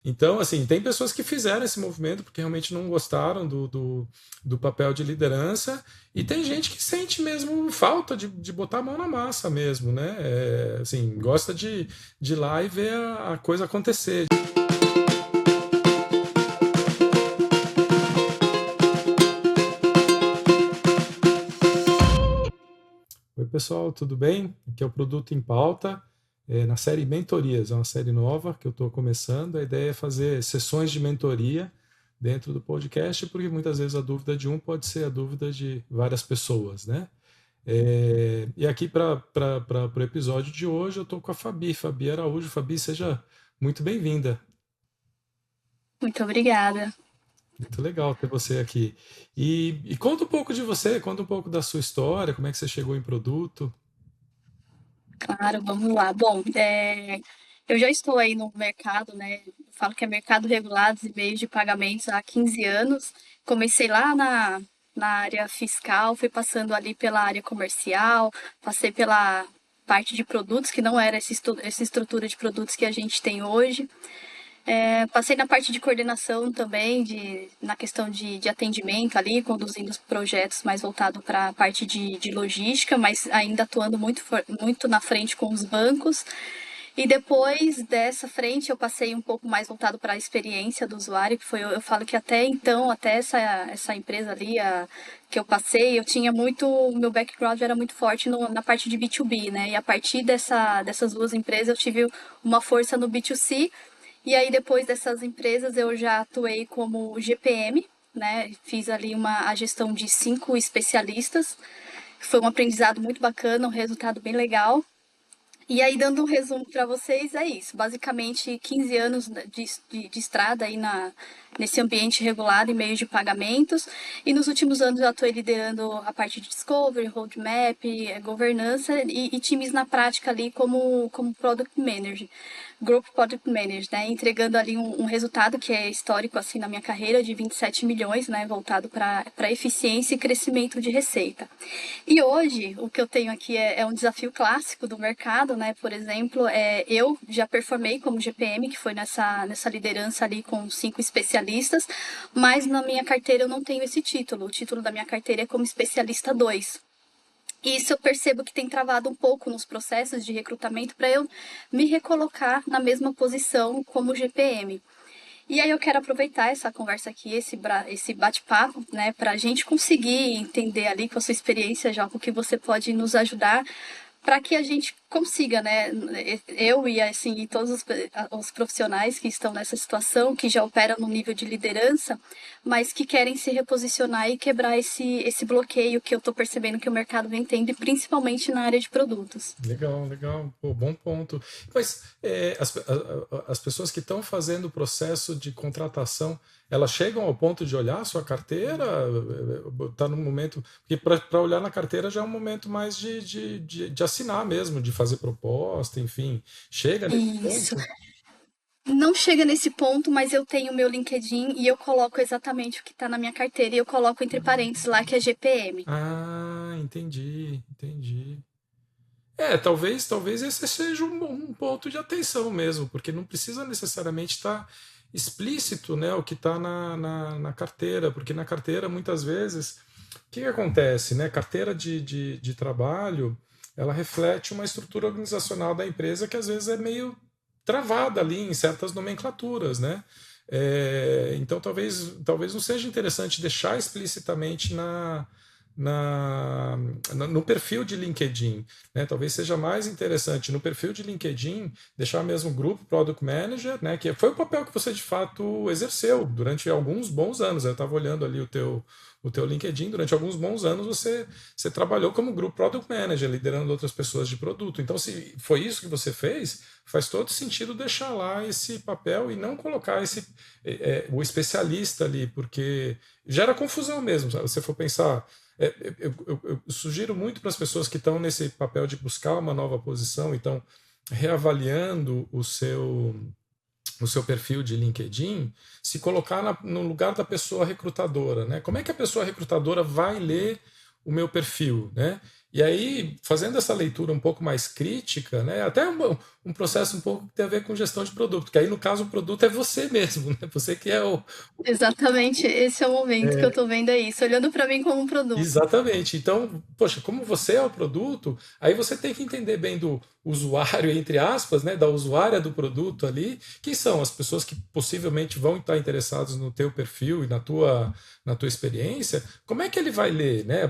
Então, assim, tem pessoas que fizeram esse movimento porque realmente não gostaram do papel de liderança, e tem gente que sente mesmo falta de botar a mão na massa mesmo, né? Assim, gosta de ir lá e ver a coisa acontecer. Oi, pessoal, tudo bem? Aqui é o Produto em Pauta, na série Mentorias, é uma série nova que eu estou começando. A ideia é fazer sessões de mentoria dentro do podcast, porque muitas vezes a dúvida de um pode ser a dúvida de várias pessoas, né? E aqui para o episódio de hoje eu estou com a Fabi Araújo. Fabi, seja muito bem-vinda. Muito obrigada. Muito legal ter você aqui. E conta um pouco de você, conta um pouco da sua história, como é que você chegou em produto. Claro, vamos lá. Bom, eu já estou aí no mercado, né? Eu falo que é mercado regulado e meios de pagamentos há 15 anos. Comecei lá na área fiscal, fui passando ali pela área comercial, passei pela parte de produtos, que não era essa estrutura de produtos que a gente tem hoje. Passei na parte de coordenação também, na questão de atendimento ali, conduzindo os projetos mais voltado para a parte de logística, mas ainda atuando muito na frente com os bancos. E depois dessa frente, eu passei um pouco mais voltado para a experiência do usuário, que foi, eu falo que até então, até essa empresa ali, que eu passei, eu tinha muito, o meu background era muito forte na parte de B2B, né? E a partir dessas duas empresas, eu tive uma força no B2C, e aí, depois dessas empresas, eu já atuei como GPM, né? Fiz ali a gestão de 5 especialistas. Foi um aprendizado muito bacana, um resultado bem legal. E aí, dando um resumo para vocês, é isso. Basicamente, 15 anos de estrada aí nesse ambiente regulado e meios de pagamentos. E nos últimos anos eu atuei liderando a parte de discovery, roadmap, governança e times na prática ali como product manager. Group Product Manager, né? Entregando ali um resultado que é histórico assim na minha carreira de 27 milhões, né? Voltado para eficiência e crescimento de receita. E hoje, o que eu tenho aqui é um desafio clássico do mercado, né? Por exemplo, eu já performei como GPM, que foi nessa liderança ali com 5 especialistas, mas na minha carteira eu não tenho esse título. O título da minha carteira é como especialista 2. E isso eu percebo que tem travado um pouco nos processos de recrutamento para eu me recolocar na mesma posição como GPM. E aí eu quero aproveitar essa conversa aqui, esse bate-papo, né, para a gente conseguir entender ali com a sua experiência, já o que você pode nos ajudar para que a gente consiga, né, eu e assim e todos os profissionais que estão nessa situação, que já operam no nível de liderança, mas que querem se reposicionar e quebrar esse bloqueio que eu estou percebendo que o mercado vem tendo, e principalmente na área de produtos. Legal, legal. Pô, bom ponto. Mas as pessoas que estão fazendo o processo de contratação, elas chegam ao ponto de olhar a sua carteira? Está no momento. Porque para olhar na carteira já é um momento mais de assinar mesmo, de fazer proposta, enfim. Chega nesse Isso. ponto? Não chega nesse ponto, mas eu tenho meu LinkedIn e eu coloco exatamente o que está na minha carteira e eu coloco entre parênteses lá que é GPM. Ah, entendi, entendi. Talvez esse seja um ponto de atenção mesmo, porque não precisa necessariamente estar explícito, né, o que está na carteira, porque na carteira, muitas vezes, o que acontece, né? Carteira de trabalho, ela reflete uma estrutura organizacional da empresa que às vezes é meio travada ali em certas nomenclaturas, né? Então talvez não seja interessante deixar explicitamente na, no perfil de LinkedIn, né? Talvez seja mais interessante no perfil de LinkedIn deixar mesmo o grupo Product Manager, né? Que foi o papel que você de fato exerceu durante alguns bons anos. Eu estava olhando ali o teu LinkedIn, durante alguns bons anos você trabalhou como Group Product Manager, liderando outras pessoas de produto. Então, se foi isso que você fez, faz todo sentido deixar lá esse papel e não colocar o especialista ali, porque gera confusão mesmo. Sabe? Se você for pensar, eu sugiro muito para as pessoas que estão nesse papel de buscar uma nova posição, então reavaliando o seu perfil de LinkedIn, se colocar no lugar da pessoa recrutadora, né? Como é que a pessoa recrutadora vai ler o meu perfil, né? E aí, fazendo essa leitura um pouco mais crítica, né, até um processo um pouco que tem a ver com gestão de produto, que aí no caso o produto é você mesmo, né? Você que é o, Exatamente, esse é o momento que eu tô vendo, é isso, olhando para mim como um produto. exatamente. Então, poxa, como você é o produto, aí você tem que entender bem do usuário, entre aspas, né, da usuária do produto ali, que são as pessoas que possivelmente vão estar interessadas no teu perfil e na tua experiência. Como é que ele vai ler, né?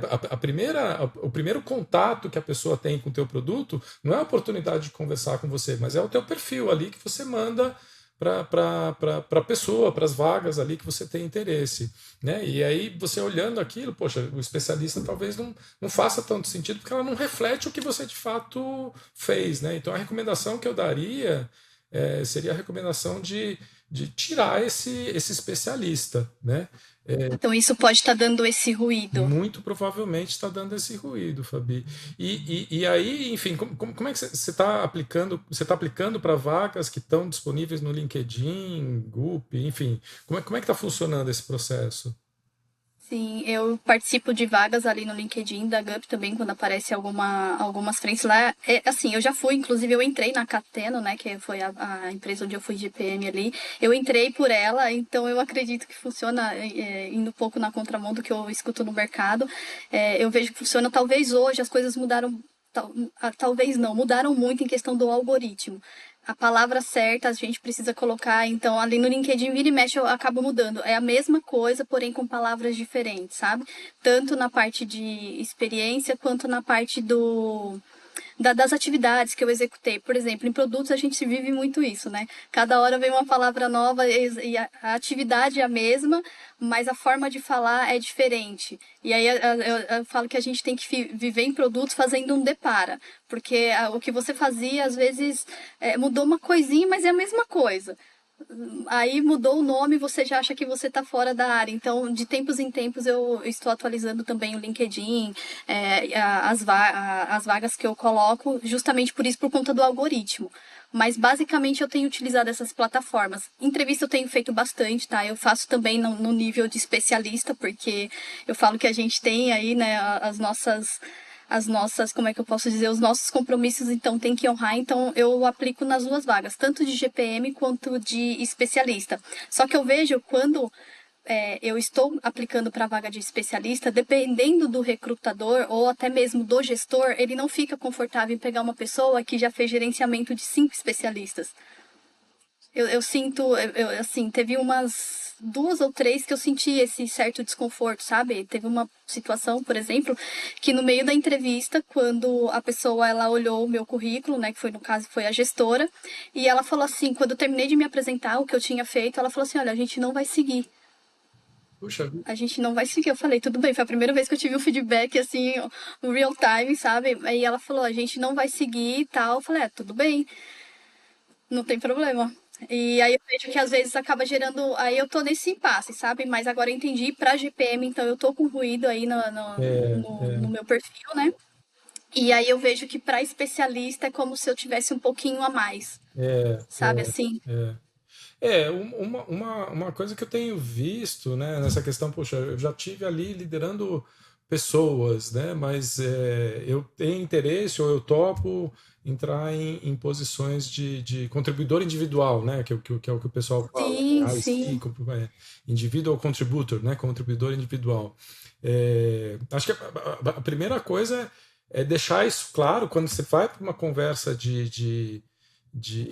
O primeiro contato que a pessoa tem com o teu produto não é a oportunidade de conversar com você, mas é o teu perfil ali que você manda para a pessoa, para as vagas ali que você tem interesse, né? E aí você olhando aquilo, poxa, o especialista talvez não faça tanto sentido porque ela não reflete o que você de fato fez, né? Então a recomendação que eu daria seria a recomendação de tirar esse especialista, né? Então isso pode estar dando esse ruído. Muito provavelmente está dando esse ruído, Fabi. E aí, enfim, como é que você está aplicando? Você está aplicando para vagas que estão disponíveis no LinkedIn, Goop, enfim, como é que está funcionando esse processo? Sim, eu participo de vagas ali no LinkedIn da Gup também, quando aparece algumas frentes lá. É, assim, eu já fui, inclusive eu entrei na Cateno, né, que foi a empresa onde eu fui GPM ali. Eu entrei por ela, então eu acredito que funciona, indo um pouco na contramão do que eu escuto no mercado. Eu vejo que funciona, talvez hoje as coisas mudaram, talvez não, mudaram muito em questão do algoritmo. A palavra certa a gente precisa colocar, então ali no LinkedIn vira e mexe eu acabo mudando. É a mesma coisa, porém com palavras diferentes, sabe? Tanto na parte de experiência quanto na parte das atividades que eu executei. Por exemplo, em produtos a gente vive muito isso, né? Cada hora vem uma palavra nova e a atividade é a mesma, mas a forma de falar é diferente. E aí eu falo que a gente tem que viver em produtos fazendo um depara, porque o que você fazia às vezes mudou uma coisinha, mas é a mesma coisa. Aí mudou o nome, você já acha que você está fora da área. Então, de tempos em tempos, eu estou atualizando também o LinkedIn, as vagas que eu coloco, justamente por isso, por conta do algoritmo. Mas, basicamente, eu tenho utilizado essas plataformas. Entrevista eu tenho feito bastante, tá? Eu faço também no nível de especialista, porque eu falo que a gente tem aí, né, como é que eu posso dizer, os nossos compromissos, então tem que honrar, então eu aplico nas duas vagas, tanto de GPM quanto de especialista. Só que eu vejo quando eu estou aplicando para a vaga de especialista, dependendo do recrutador ou até mesmo do gestor, ele não fica confortável em pegar uma pessoa que já fez gerenciamento de 5 especialistas. Eu sinto, assim, teve umas 2 ou 3 que eu senti esse certo desconforto, sabe? Teve uma situação, por exemplo, que no meio da entrevista, quando a pessoa ela olhou o meu currículo, né, que foi no caso foi a gestora, e ela falou assim, quando eu terminei de me apresentar o que eu tinha feito, ela falou assim, olha, a gente não vai seguir. Puxa, A gente não vai seguir. Eu falei, tudo bem, foi a primeira vez que eu tive um feedback assim, real time, sabe? Aí ela falou, a gente não vai seguir e tal. Eu falei, tudo bem. Não tem problema. E aí eu vejo que às vezes acaba gerando. Aí eu tô nesse impasse, sabe? Mas agora eu entendi pra GPM, então eu tô com ruído aí no meu perfil, né? E aí eu vejo que pra especialista é como se eu tivesse um pouquinho a mais, é, sabe assim? uma coisa que eu tenho visto, né, nessa questão, poxa, eu já tive ali liderando pessoas, né, mas eu tenho interesse ou eu topo entrar em posições de contribuidor individual, né, que é o que o pessoal fala, Sim, né, IC, sim. individual contributor, né, contribuidor individual. Acho que a primeira coisa é deixar isso claro quando você vai para uma conversa de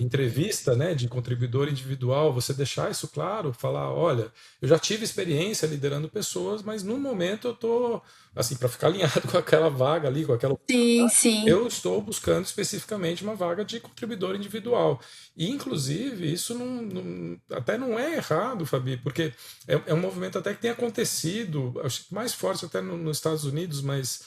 entrevista, né, de contribuidor individual, você deixar isso claro, falar, olha, eu já tive experiência liderando pessoas, mas no momento eu estou, assim, para ficar alinhado com aquela vaga ali, com aquela Sim, sim. eu estou buscando especificamente uma vaga de contribuidor individual. E, inclusive, isso até não é errado, Fabi, porque é um movimento até que tem acontecido, acho que mais forte até nos Estados Unidos, mas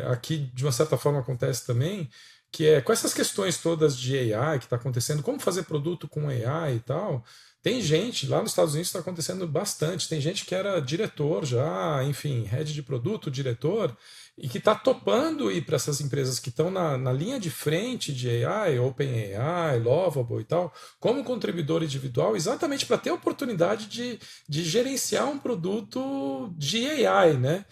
aqui, de uma certa forma, acontece também, que é com essas questões todas de AI que está acontecendo, como fazer produto com AI e tal. Tem gente, lá nos Estados Unidos está acontecendo bastante, tem gente que era diretor já, enfim, head de produto, diretor, e que está topando ir para essas empresas que estão na linha de frente de AI, OpenAI, Lovable e tal, como contribuidor individual, exatamente para ter a oportunidade de gerenciar um produto de AI, né?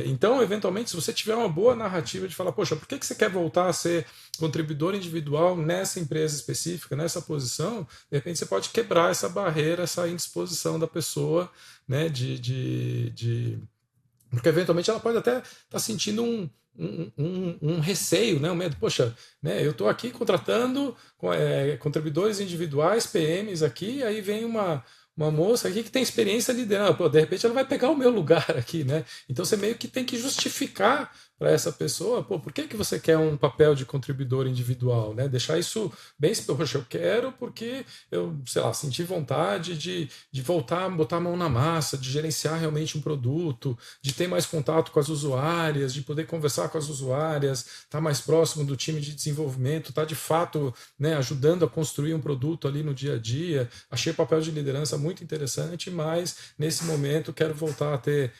Então, eventualmente, se você tiver uma boa narrativa de falar, poxa, por que você quer voltar a ser contribuidor individual nessa empresa específica, nessa posição, de repente você pode quebrar essa barreira, essa indisposição da pessoa, né, porque eventualmente ela pode até estar sentindo um receio, né, um medo. Poxa, né, eu estou aqui contratando contribuidores individuais, PMs aqui, aí vem uma moça aqui que tem experiência liderando. Pô, de repente ela vai pegar o meu lugar aqui, né? Então você meio que tem que justificar para essa pessoa, pô, por que você quer um papel de contribuidor individual, né? Deixar isso bem, poxa, eu quero porque eu, sei lá, senti vontade de voltar, botar a mão na massa, de gerenciar realmente um produto, de ter mais contato com as usuárias, de poder conversar com as usuárias, estar tá mais próximo do time de desenvolvimento, estar tá de fato, né, ajudando a construir um produto ali no dia a dia. Achei o papel de liderança muito interessante, mas nesse momento quero voltar a ter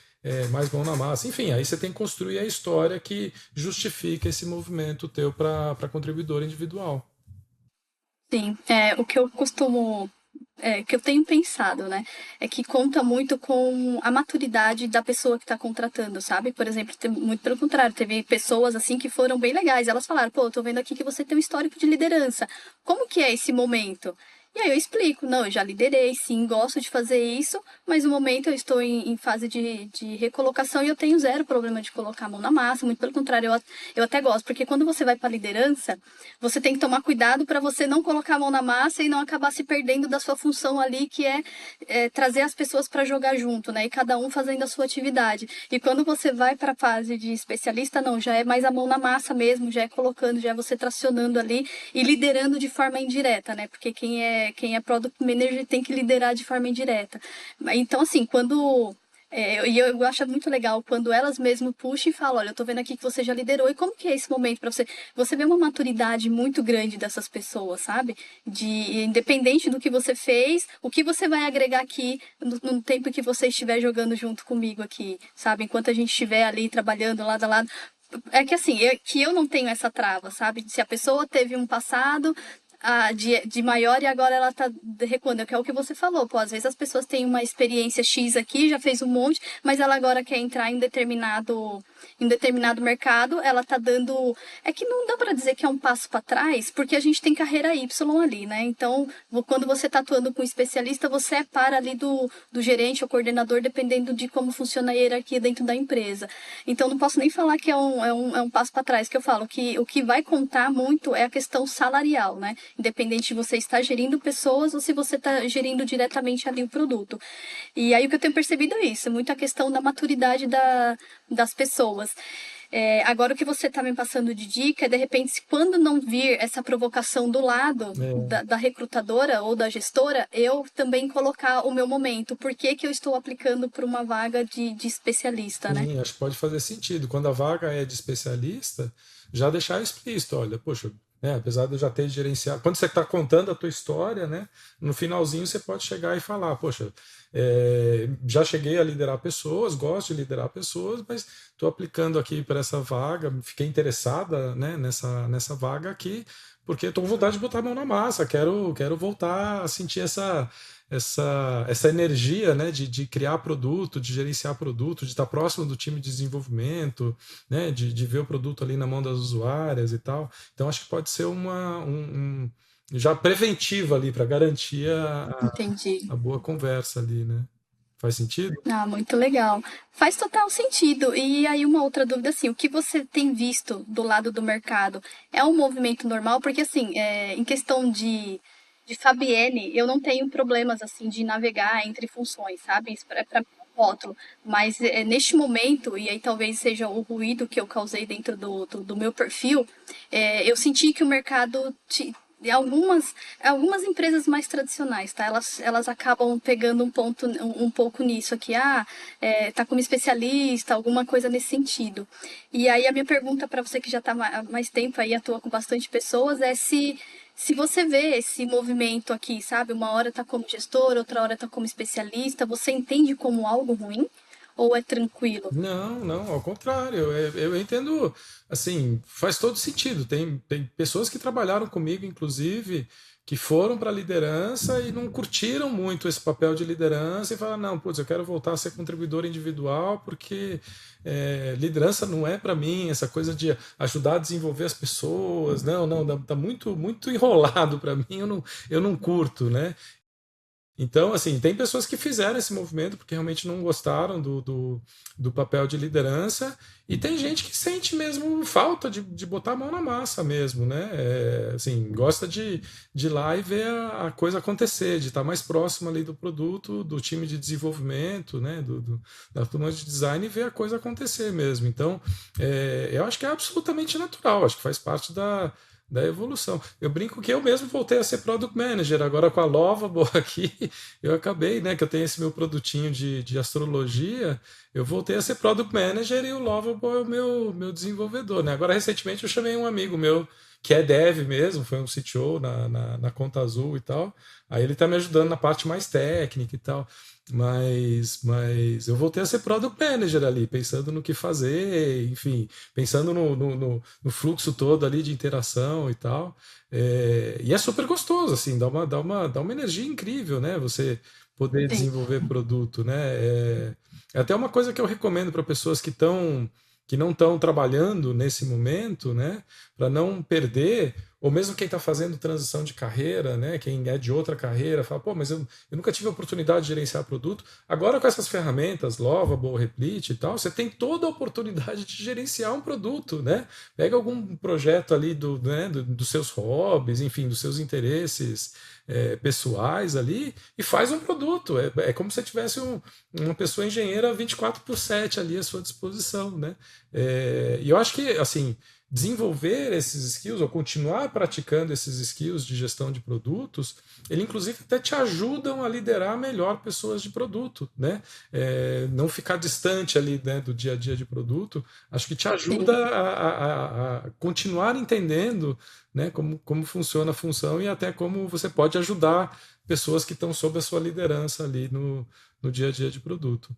mais mão na massa. Enfim, aí você tem que construir a história que justifica esse movimento teu para contribuidor individual. Sim, o que eu costumo, que eu tenho pensado, né, é que conta muito com a maturidade da pessoa que está contratando, sabe? Por exemplo, muito pelo contrário, teve pessoas assim que foram bem legais. Elas falaram, pô, eu tô vendo aqui que você tem um histórico de liderança. Como que é esse momento? E aí eu explico, não, eu já liderei, sim, gosto de fazer isso, mas no momento eu estou em fase de recolocação e eu tenho zero problema de colocar a mão na massa, muito pelo contrário, eu até gosto, porque quando você vai para liderança, você tem que tomar cuidado para você não colocar a mão na massa e não acabar se perdendo da sua função ali, que é trazer as pessoas para jogar junto, né? E cada um fazendo a sua atividade. E quando você vai para a fase de especialista, não, já é mais a mão na massa mesmo, já é colocando, já é você tracionando ali e liderando de forma indireta, né? Porque quem é product manager tem que liderar de forma indireta. Então, assim, e eu acho muito legal quando elas mesmo puxam e falam, olha, eu tô vendo aqui que você já liderou, e como que é esse momento para você? Você vê uma maturidade muito grande dessas pessoas, sabe? Independente do que você fez, o que você vai agregar aqui no tempo que você estiver jogando junto comigo aqui, sabe? Enquanto a gente estiver ali trabalhando lado a lado. É que assim, eu não tenho essa trava, sabe? Se a pessoa teve um passado de maior e agora ela tá recuando, que é o que você falou, pô, às vezes as pessoas têm uma experiência X aqui, já fez um monte, mas ela agora quer entrar em determinado mercado, ela tá dando, é que não dá para dizer que é um passo para trás, porque a gente tem carreira Y ali, né? Então, quando você tá atuando com um especialista, você é para ali do gerente ou coordenador, dependendo de como funciona a hierarquia dentro da empresa. Então, não posso nem falar que é um passo para trás, que eu falo que o que vai contar muito é a questão salarial, né? Independente de você estar gerindo pessoas ou se você está gerindo diretamente ali o produto. E aí o que eu tenho percebido é isso, muito a questão da maturidade das pessoas. Agora, o que você está me passando de dica é, de repente, quando não vir essa provocação do lado É, da recrutadora ou da gestora, eu também colocar o meu momento. Por que que eu estou aplicando para uma vaga de especialista, né? sim, acho que pode fazer sentido. Quando a vaga é de especialista, já deixar explícito, olha, poxa, apesar de eu já ter gerenciado, quando você está contando a tua história, né, no finalzinho você pode chegar e falar, poxa, já cheguei a liderar pessoas, gosto de liderar pessoas, mas estou aplicando aqui para essa vaga, fiquei interessada, né, nessa vaga aqui, porque estou com vontade de botar a mão na massa, quero voltar a sentir essa energia, né, de criar produto, de gerenciar produto, de estar próximo do time de desenvolvimento, né, de ver o produto ali na mão das usuárias e tal. Então acho que pode ser já preventiva ali para garantir Entendi. a boa conversa ali, né? Faz sentido? Ah, muito legal. Faz total sentido. E aí, uma outra dúvida, assim, o que você tem visto do lado do mercado é um movimento normal? Porque, assim, em questão de Fabienne, eu não tenho problemas, assim, de navegar entre funções, sabe? Isso para mim é um rótulo. Mas neste momento, e aí talvez seja o ruído que eu causei dentro do meu perfil, eu senti que o mercado de algumas empresas mais tradicionais, tá? Elas acabam pegando um pouco nisso aqui, tá como especialista, alguma coisa nesse sentido. E aí a minha pergunta para você que já está há mais tempo aí, atua com bastante pessoas, é se você vê esse movimento aqui, sabe? Uma hora tá como gestor, outra hora tá como especialista, você entende como algo ruim? ou é tranquilo? Não, não, ao contrário. Eu entendo, assim, faz todo sentido. Tem pessoas que trabalharam comigo, inclusive, que foram para a liderança e não curtiram muito esse papel de liderança e falaram, não, putz, eu quero voltar a ser contribuidor individual porque liderança não é para mim, essa coisa de ajudar a desenvolver as pessoas. Não, não, tá muito, muito enrolado para mim, eu não curto, né? Então, assim, tem pessoas que fizeram esse movimento porque realmente não gostaram do papel de liderança, e tem gente que sente mesmo falta de botar a mão na massa mesmo, né? Assim, gosta de ir lá e ver a coisa acontecer, de estar mais próximo ali do produto, do time de desenvolvimento, né? Da turma de design e ver a coisa acontecer mesmo. Então, eu acho que é absolutamente natural, acho que faz parte da evolução. Eu brinco que eu mesmo voltei a ser product manager, agora com a Lovable aqui, eu acabei, né, que eu tenho esse meu produtinho de astrologia, eu voltei a ser product manager e o Lovable é o meu desenvolvedor, né? Agora, recentemente, eu chamei um amigo meu que é dev mesmo, foi um CTO na Conta Azul e tal, aí ele tá me ajudando na parte mais técnica e tal. Mas eu voltei a ser product manager ali, pensando no que fazer, enfim, pensando no fluxo todo ali de interação e tal. E é super gostoso, assim, dá uma energia incrível, né? Você poder Sim. desenvolver produto, né? É até uma coisa que eu recomendo para pessoas que não estão trabalhando nesse momento, né? Para não perder, ou mesmo quem está fazendo transição de carreira, né? Quem é de outra carreira, fala, pô, mas eu nunca tive a oportunidade de gerenciar produto. Agora com essas ferramentas, Lovable, Replit e tal, você tem toda a oportunidade de gerenciar um produto, né? Pega algum projeto ali dos seus hobbies, enfim, dos seus interesses pessoais ali e faz um produto. É como se você tivesse uma pessoa engenheira 24/7 ali à sua disposição, né? E eu acho que, assim, desenvolver esses skills ou continuar praticando esses skills de gestão de produtos, ele inclusive até te ajudam a liderar melhor pessoas de produto, né? Não ficar distante ali, né, do dia a dia de produto, acho que te ajuda Sim. a continuar entendendo, né, como funciona a função e até como você pode ajudar pessoas que estão sob a sua liderança ali no dia a dia de produto.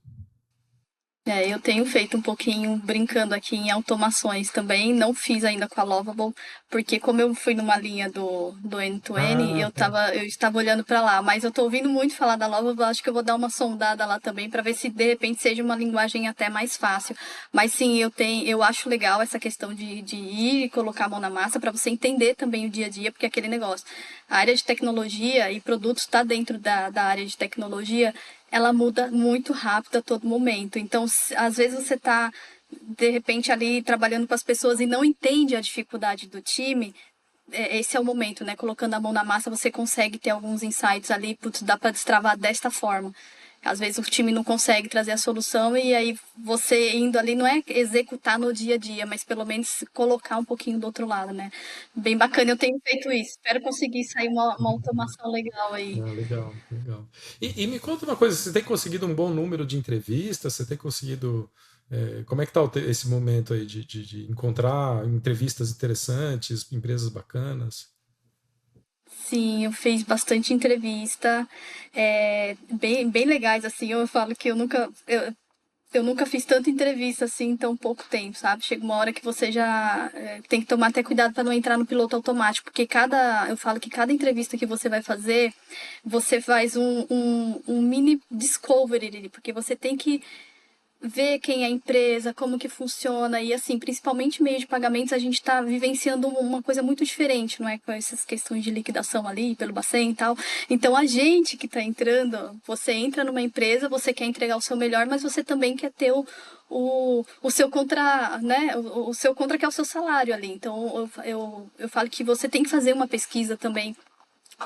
Eu tenho feito um pouquinho brincando aqui em automações também. Não fiz ainda com a Lovable, porque como eu fui numa linha do N2N, Ah, tá. eu estava olhando para lá. Mas eu tô ouvindo muito falar da Lovable, acho que eu vou dar uma sondada lá também para ver se de repente seja uma linguagem até mais fácil. Mas sim, eu acho legal essa questão de ir e colocar a mão na massa para você entender também o dia a dia, porque é aquele negócio. A área de tecnologia e produtos está dentro da área de tecnologia, ela muda muito rápido a todo momento. Então, às vezes você está, de repente, ali trabalhando com as pessoas e não entende a dificuldade do time. Esse é o momento, né? Colocando a mão na massa, você consegue ter alguns insights ali, putz, dá para destravar desta forma. Às vezes o time não consegue trazer a solução e aí você indo ali não é executar no dia a dia, mas pelo menos colocar um pouquinho do outro lado, né? Bem bacana, eu tenho feito isso. Espero conseguir sair uma automação legal aí. Ah, legal, legal. E me conta uma coisa, você tem conseguido um bom número de entrevistas? Você tem conseguido. Como é que está esse momento aí de encontrar entrevistas interessantes, empresas bacanas? Sim, eu fiz bastante entrevista, bem legais, assim, eu falo que eu nunca fiz tanta entrevista assim em tão pouco tempo, sabe? Chega uma hora que você já tem que tomar até cuidado para não entrar no piloto automático, porque eu falo que cada entrevista que você vai fazer, você faz um mini discovery, ali, porque você tem que ver quem é a empresa, como que funciona e assim, principalmente meio de pagamentos, a gente está vivenciando uma coisa muito diferente, não é? Com essas questões de liquidação ali pelo Bacen e tal. Então a gente que está entrando, você entra numa empresa, você quer entregar o seu melhor, mas você também quer ter o seu contra, né? O seu contra que é o seu salário ali. Então eu falo que você tem que fazer uma pesquisa também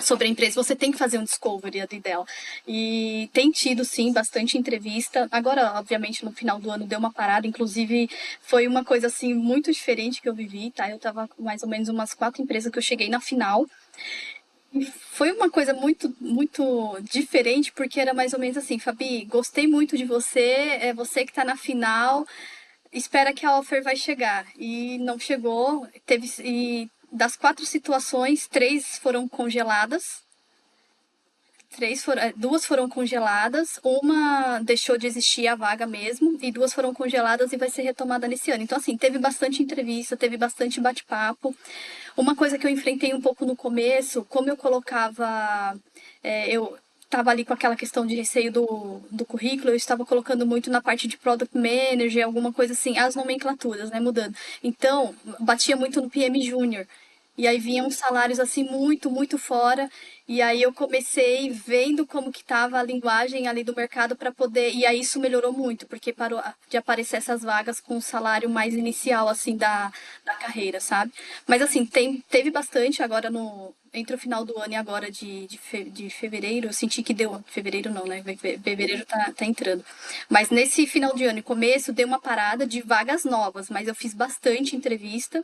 sobre a empresa, você tem que fazer um discovery ali dela. E tem tido, sim, bastante entrevista. Agora, obviamente, no final do ano deu uma parada. Inclusive, foi uma coisa, assim, muito diferente que eu vivi, tá? Eu tava com mais ou menos umas 4 empresas que eu cheguei na final. E foi uma coisa muito diferente, porque era mais ou menos assim, Fabi, gostei muito de você, é você que tá na final, espera que a offer vai chegar. E não chegou, e das 4 situações, 3 foram congeladas. Duas foram congeladas, uma deixou de existir a vaga mesmo, e duas foram congeladas e vai ser retomada nesse ano. Então, assim, teve bastante entrevista, teve bastante bate-papo. Uma coisa que eu enfrentei um pouco no começo, como eu colocava. Eu estava ali com aquela questão de receio do currículo, eu estava colocando muito na parte de Product Manager, alguma coisa assim, as nomenclaturas, né, mudando. Então, batia muito no PM Júnior. E aí vinham uns salários assim muito, muito fora. E aí eu comecei vendo como que estava a linguagem ali do mercado para poder. E aí isso melhorou muito, porque parou de aparecer essas vagas com um salário mais inicial assim da carreira, sabe? Mas assim, teve bastante agora no entre o final do ano e agora de fevereiro, eu senti que deu. Fevereiro não, né? Fevereiro tá entrando. Mas nesse final de ano e começo deu uma parada de vagas novas, mas eu fiz bastante entrevista.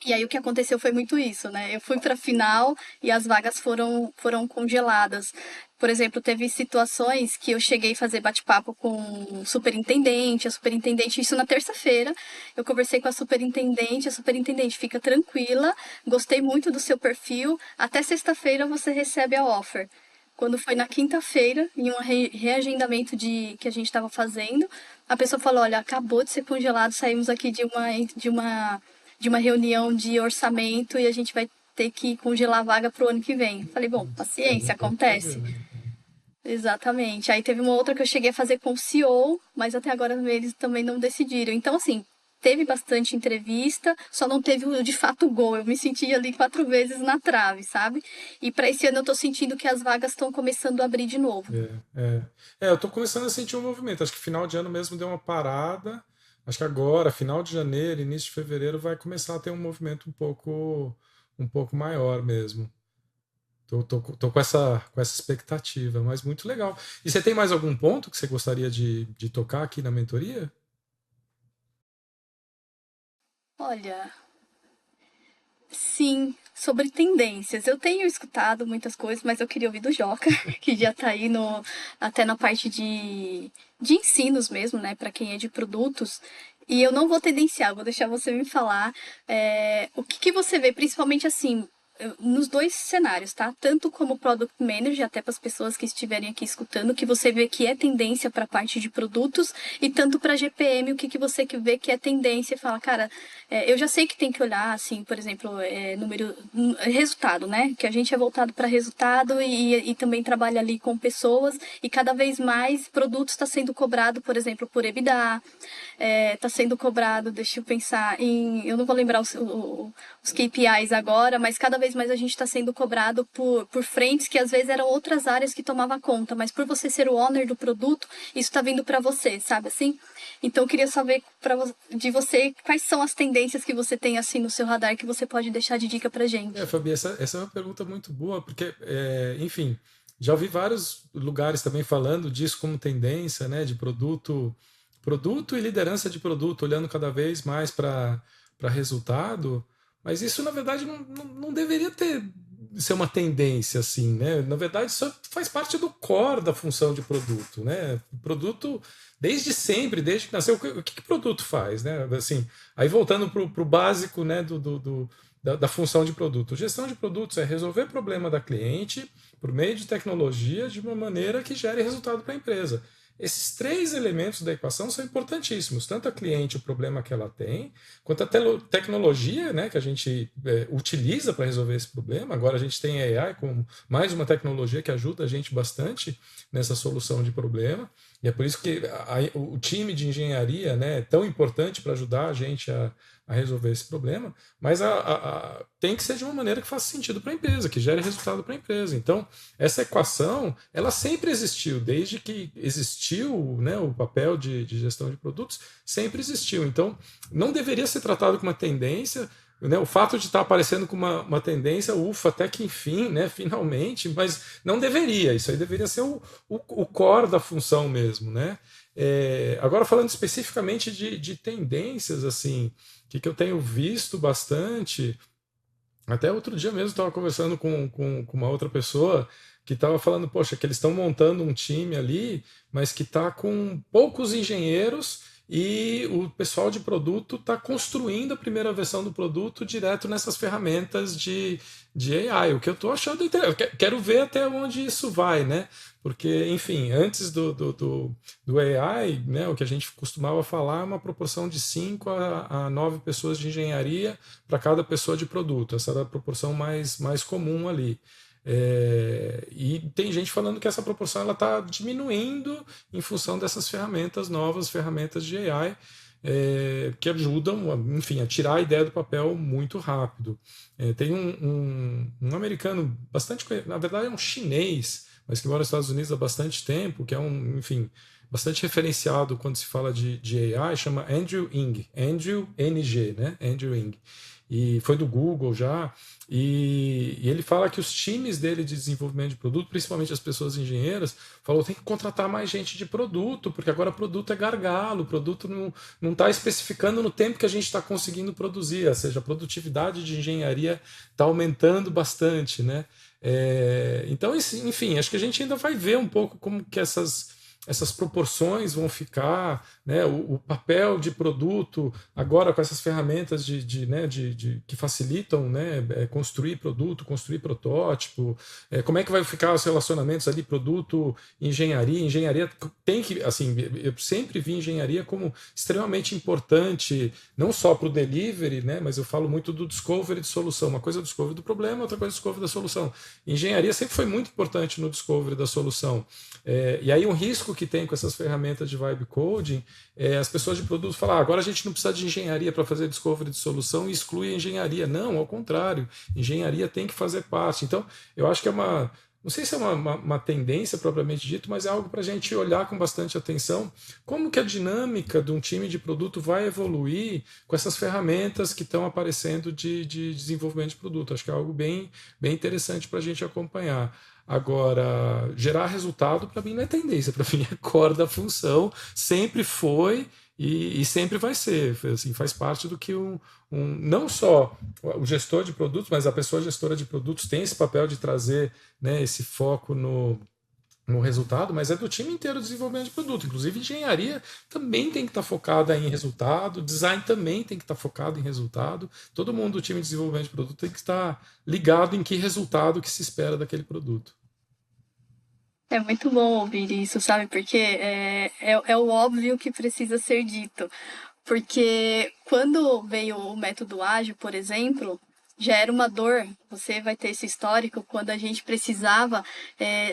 E aí o que aconteceu foi muito isso, né? Eu fui para a final e as vagas foram congeladas. Por exemplo, teve situações que eu cheguei a fazer bate-papo com o superintendente, a superintendente, isso na terça-feira. Eu conversei com a superintendente fica tranquila, gostei muito do seu perfil, até sexta-feira você recebe a offer. Quando foi na quinta-feira, em um reagendamento que a gente estava fazendo, a pessoa falou: Olha, acabou de ser congelado, saímos aqui de uma reunião de orçamento e a gente vai ter que congelar a vaga para o ano que vem. Falei, bom, É, paciência, não tem o que fazer, acontece. né? Exatamente. Aí teve uma outra que eu cheguei a fazer com o CEO, mas até agora eles também não decidiram. Então, assim, teve bastante entrevista, só não teve de fato gol. Eu me senti ali 4 vezes na trave, sabe? E para esse ano eu tô sentindo que as vagas estão começando a abrir de novo. Eu tô começando a sentir um movimento. Acho que final de ano mesmo deu uma parada. Acho que agora, final de janeiro, início de fevereiro, vai começar a ter um movimento um pouco maior mesmo. Tô com essa expectativa, mas muito legal. E você tem mais algum ponto que você gostaria de tocar aqui na mentoria? Olha, sim, sobre tendências. Eu tenho escutado muitas coisas, mas eu queria ouvir do Joca, que já está aí até na parte de ensinos mesmo, né, para quem é de produtos. E eu não vou tendenciar, vou deixar você me falar o que que você vê, principalmente assim, nos dois cenários, tá? Tanto como Product Manager, até para as pessoas que estiverem aqui escutando, que você vê que é tendência para a parte de produtos, e tanto para GPM, o que que você vê que é tendência e fala, cara, eu já sei que tem que olhar, assim, por exemplo, resultado, né? Que a gente é voltado para resultado e também trabalha ali com pessoas, e cada vez mais produtos está sendo cobrado, por exemplo, por EBITDA, está sendo cobrado, deixa eu pensar eu não vou lembrar os KPIs agora, mas cada vez mais a gente está sendo cobrado por frentes que às vezes eram outras áreas que tomava conta, mas por você ser o owner do produto, isso está vindo para você, sabe assim? Então eu queria saber de você quais são as tendências que você tem assim no seu radar que você pode deixar de dica pra gente. Fabi, essa é uma pergunta muito boa, porque, enfim, já ouvi vários lugares também falando disso como tendência, né, de produto e liderança de produto, olhando cada vez mais para resultado, mas isso, na verdade, não deveria ser uma tendência assim, né? Na verdade, isso faz parte do core da função de produto, né? O produto, desde sempre, desde que nasceu, o que produto faz, né? Assim, aí voltando para o básico, né, da função de produto. Gestão de produtos é resolver problema da cliente por meio de tecnologia de uma maneira que gere resultado para a empresa. Esses três elementos da equação são importantíssimos, tanto a cliente, o problema que ela tem, quanto a tecnologia, né, que a gente utiliza para resolver esse problema. Agora a gente tem a AI como mais uma tecnologia que ajuda a gente bastante nessa solução de problema, e é por isso que o time de engenharia, né, é tão importante para ajudar a gente a resolver esse problema, mas tem que ser de uma maneira que faça sentido para a empresa, que gere resultado para a empresa. Então, essa equação, ela sempre existiu, desde que existiu, né, o papel de gestão de produtos, sempre existiu. Então, não deveria ser tratado como uma tendência, né, o fato de estar aparecendo como uma tendência, ufa, até que enfim, né, finalmente, mas não deveria, isso aí deveria ser o core da função mesmo, né? Agora, falando especificamente de tendências, assim, que eu tenho visto bastante. Até outro dia mesmo estava conversando com uma outra pessoa que estava falando, poxa, que eles estão montando um time ali, mas que está com poucos engenheiros e o pessoal de produto está construindo a primeira versão do produto direto nessas ferramentas de AI, o que eu estou achando interessante. Quero ver até onde isso vai, né? Porque, enfim, antes do AI, né, o que a gente costumava falar é uma proporção de 5 a 9 pessoas de engenharia para cada pessoa de produto. Essa era a proporção mais comum ali. E tem gente falando que essa proporção está diminuindo em função dessas ferramentas novas, ferramentas de AI, que ajudam, enfim, a tirar a ideia do papel muito rápido. Tem um americano bastante, na verdade é um chinês, mas que mora nos Estados Unidos há bastante tempo, que é enfim, bastante referenciado quando se fala de AI, chama Andrew Ng, Andrew NG, né? Andrew Ng. E foi do Google já, e ele fala que os times dele de desenvolvimento de produto, principalmente as pessoas engenheiras, falou tem que contratar mais gente de produto, porque agora produto é gargalo, o produto não está especificando no tempo que a gente está conseguindo produzir, ou seja, a produtividade de engenharia está aumentando bastante, né? Então, enfim, acho que a gente ainda vai ver um pouco como que essas proporções vão ficar, né? O papel de produto agora com essas ferramentas que facilitam, né? Construir produto, construir protótipo, como é que vai ficar os relacionamentos ali produto engenharia. Engenharia tem que, assim, eu sempre vi engenharia como extremamente importante, não só para o delivery, né? Mas eu falo muito do discovery de solução. Uma coisa é o discovery do problema, outra coisa é o discovery da solução. Engenharia sempre foi muito importante no discovery da solução. E aí um risco que tem com essas ferramentas de vibe coding as pessoas de produto falam, agora a gente não precisa de engenharia para fazer discovery de solução e exclui a engenharia. Não, ao contrário, engenharia tem que fazer parte. Então, eu acho que não sei se é uma tendência propriamente dito, mas é algo para a gente olhar com bastante atenção, como que a dinâmica de um time de produto vai evoluir com essas ferramentas que estão aparecendo de desenvolvimento de produto. Acho que é algo bem interessante para a gente acompanhar. Agora, gerar resultado para mim não é tendência, para mim é core da função, sempre foi e sempre vai ser. Assim, faz parte do que não só o gestor de produtos, mas a pessoa gestora de produtos tem esse papel de trazer, né, esse foco no resultado, mas é do time inteiro de desenvolvimento de produto. Inclusive, engenharia também tem que estar focada em resultado, design também tem que estar focado em resultado. Todo mundo do time de desenvolvimento de produto tem que estar ligado em que resultado que se espera daquele produto. É muito bom ouvir isso, sabe? Porque é o óbvio que precisa ser dito. Porque quando veio o método ágil, por exemplo, já era uma dor. Você vai ter esse histórico quando a gente precisava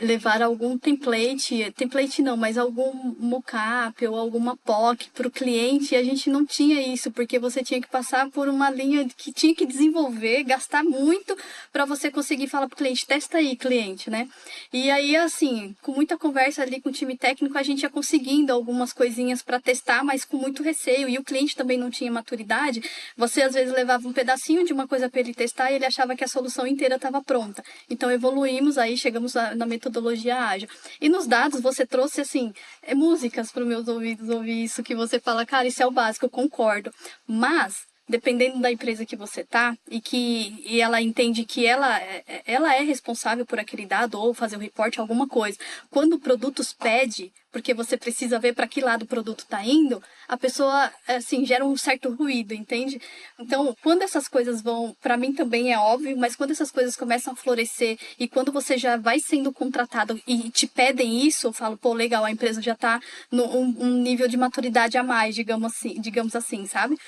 levar algum template não, mas algum mockup ou alguma POC para o cliente, e a gente não tinha isso, porque você tinha que passar por uma linha que tinha que desenvolver, gastar muito para você conseguir falar para o cliente, testa aí, cliente, né? E aí, assim, com muita conversa ali com o time técnico, a gente ia conseguindo algumas coisinhas para testar, mas com muito receio, e o cliente também não tinha maturidade. Você às vezes levava um pedacinho de uma coisa para ele testar e ele achava que a solução inteira estava pronta. Então evoluímos, aí chegamos na metodologia ágil. E nos dados você trouxe assim músicas para os meus ouvidos ouvir isso que você fala, cara, isso é o básico, eu concordo. Mas dependendo da empresa que você tá e ela entende que ela é responsável por aquele dado ou fazer o reporte alguma coisa. Quando o produto pede, porque você precisa ver para que lado o produto está indo, a pessoa assim gera um certo ruído, entende? Então, quando essas coisas vão, para mim também é óbvio, mas quando essas coisas começam a florescer e quando você já vai sendo contratado e te pedem isso, eu falo, pô, legal, a empresa já está num nível de maturidade a mais, digamos assim, sabe?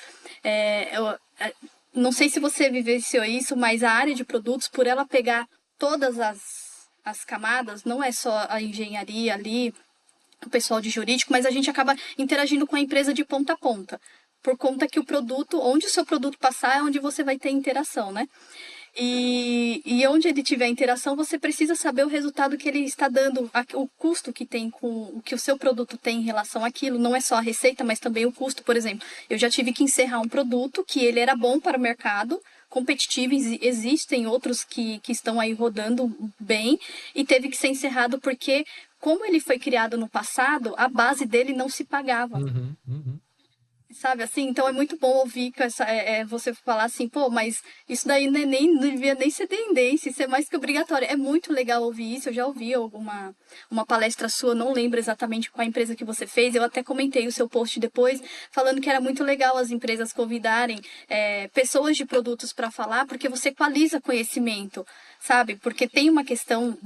Não sei se você vivenciou isso, mas a área de produtos, por ela pegar todas as camadas, não é só a engenharia ali, o pessoal de jurídico, mas a gente acaba interagindo com a empresa de ponta a ponta. Por conta que o produto, onde o seu produto passar, é onde você vai ter interação, né? E onde ele tiver interação, você precisa saber o resultado que ele está dando, o custo que tem com o que o seu produto tem em relação àquilo. Não é só a receita, mas também o custo. Por exemplo, eu já tive que encerrar um produto que ele era bom para o mercado, competitivo, existem outros que estão aí rodando bem, e teve que ser encerrado porque, como ele foi criado no passado, a base dele não se pagava. Uhum, uhum. Sabe assim? Então é muito bom ouvir que você falar assim, pô, mas isso daí não devia nem ser tendência, isso é mais que obrigatório. É muito legal ouvir isso. Eu já ouvi uma palestra sua, não lembro exatamente qual empresa que você fez. Eu até comentei o seu post depois, falando que era muito legal as empresas convidarem pessoas de produtos para falar, porque você equaliza conhecimento, sabe? Porque tem uma questão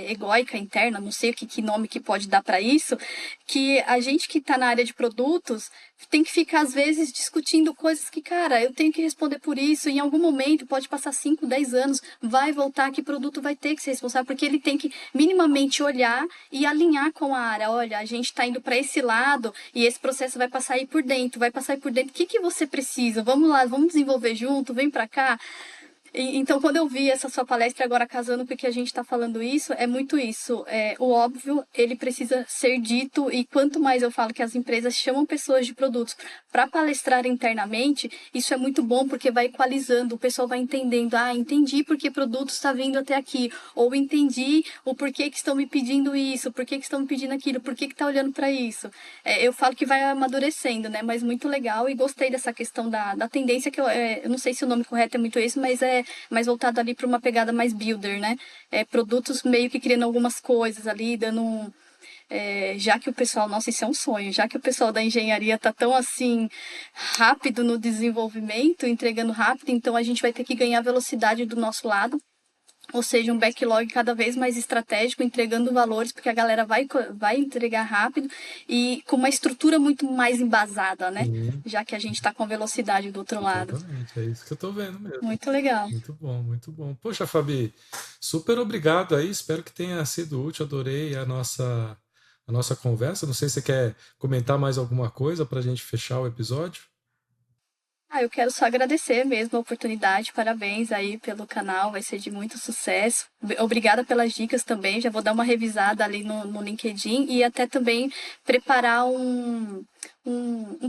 egóica interna, não sei que nome que pode dar para isso, que a gente que está na área de produtos tem que ficar, às vezes, discutindo coisas que, cara, eu tenho que responder por isso. Em algum momento, pode passar 5, 10 anos, vai voltar, que produto vai ter que ser responsável, porque ele tem que minimamente olhar e alinhar com a área. Olha, a gente está indo para esse lado e esse processo vai passar aí por dentro, vai passar aí por dentro. O que você precisa? Vamos lá, vamos desenvolver junto, vem para cá. Então, quando eu vi essa sua palestra agora casando com o que a gente está falando isso, é muito isso. O óbvio, ele precisa ser dito e quanto mais eu falo que as empresas chamam pessoas de produtos para palestrar internamente, isso é muito bom porque vai equalizando, o pessoal vai entendendo, entendi porque produtos está vindo até aqui, ou entendi o porquê que estão me pedindo isso, porquê que estão me pedindo aquilo, porquê que está olhando para isso. Eu falo que vai amadurecendo, né? Mas muito legal e gostei dessa questão da tendência que eu não sei se o nome correto é muito esse, mas é mais voltado ali para uma pegada mais builder, né? Produtos meio que criando algumas coisas ali, dando já que o pessoal, nossa, isso é um sonho, já que o pessoal da engenharia tá tão assim rápido no desenvolvimento, entregando rápido, então a gente vai ter que ganhar velocidade do nosso lado. Ou seja, um backlog cada vez mais estratégico, entregando valores, porque a galera vai entregar rápido e com uma estrutura muito mais embasada, né? Sim, Já que a gente está com velocidade do outro lado. exatamente. É isso que eu tô vendo mesmo. Muito legal. Muito bom, muito bom. Poxa, Fabi, super obrigado aí. Espero que tenha sido útil. Adorei a nossa conversa. Não sei se você quer comentar mais alguma coisa para a gente fechar o episódio. Eu quero só agradecer mesmo a oportunidade. Parabéns aí pelo canal, vai ser de muito sucesso. Obrigada pelas dicas também. Já vou dar uma revisada ali no LinkedIn e até também preparar um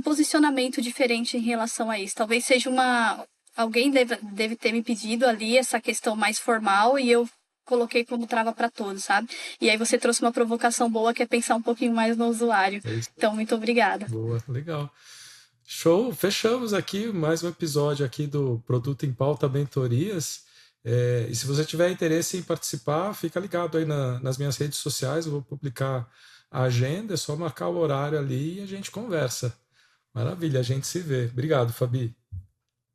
posicionamento diferente em relação a isso. Talvez seja alguém deve ter me pedido ali essa questão mais formal e eu coloquei como trava para todos, sabe? E aí você trouxe uma provocação boa que é pensar um pouquinho mais no usuário. É isso. Então, muito obrigada. Boa, legal. Show, fechamos aqui mais um episódio aqui do Produto em Pauta Mentorias. E se você tiver interesse em participar, fica ligado aí nas minhas redes sociais, eu vou publicar a agenda, é só marcar o horário ali e a gente conversa. Maravilha, a gente se vê. Obrigado, Fabi.